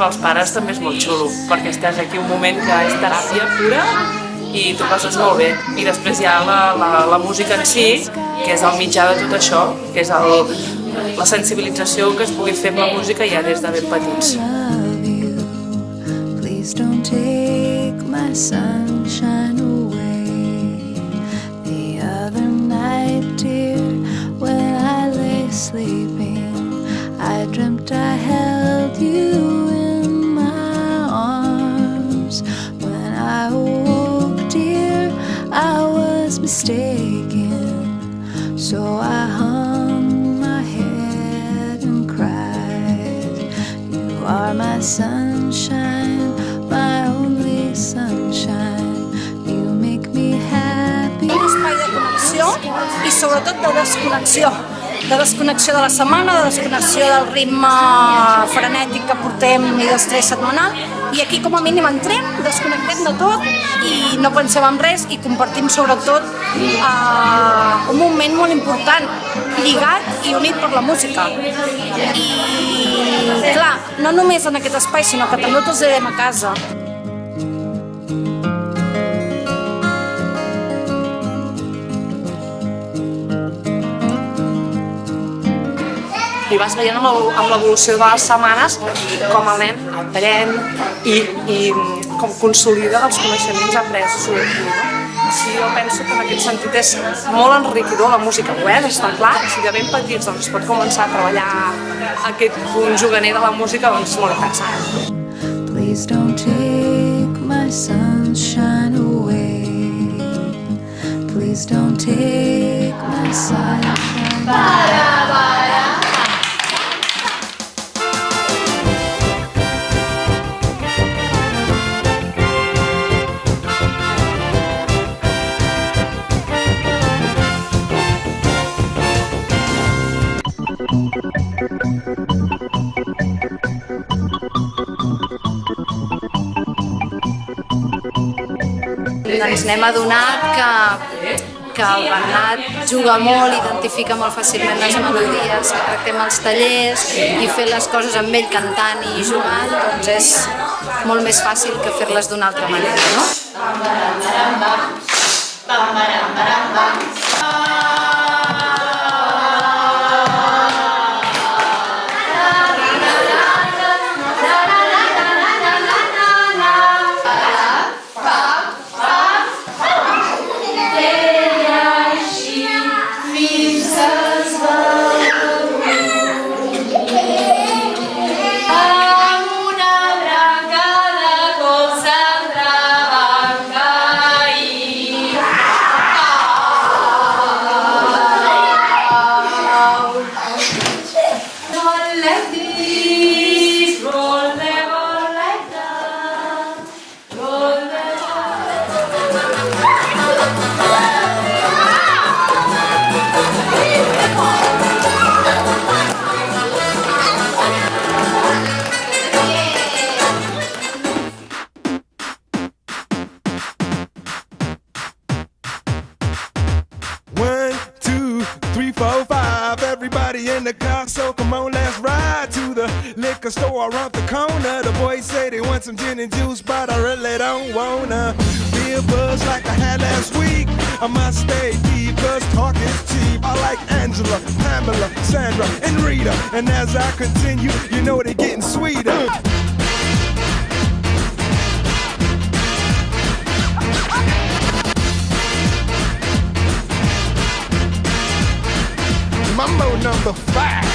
Pels pares també és molt xulo, perquè estàs aquí un moment que és teràpia pura i t'ho passes molt bé. I després hi ha la música en si, que és el mitjà de tot això, que és la sensibilització que es pugui fer amb la música ja des de ben petits. Please don't take my sunshine away. The other night, dear, when I lay sleeping, I dreamt I held you. Mistaken, so I hung my head and cried. You are my sunshine, my only sunshine. You make me happy. Un espai de connexió i sobretot de desconnexió. De desconnexió de la setmana, de desconnexió del ritme frenètic que portem i d'estrès setmanal. I aquí com a mínim entrem, desconnectem de tot i no pensem en res i compartim sobretot un moment molt important, lligat i unit per la música. I clar, no només en aquest espai, sinó que també ho traslladem a casa. I vas veient amb l'evolució de les setmanes com el nen aprèn i com consolida els coneixements apresos. Sí, jo penso que en aquest sentit és molt enriquidor la música, ho és, està clar. Si de ben petits doncs, es pot començar a treballar aquest punt juganer de la música, doncs és molt interessant. Please don't take my sunshine away. Please don't take my sunshine away. Ens n'hem adonat que el Bernat juga molt, identifica molt fàcilment les melodies, que tractem els tallers i fer les coses amb ell cantant i jugant, doncs és molt més fàcil que fer-les d'una altra manera, no? Store around the corner. The boys say they want some gin and juice, but I really don't wanna be a buzz like I had last week. I must stay deep, cause talk is cheap. I like Angela, Pamela, Sandra, and Rita. And as I continue, you know they're getting sweeter. Mambo number 5.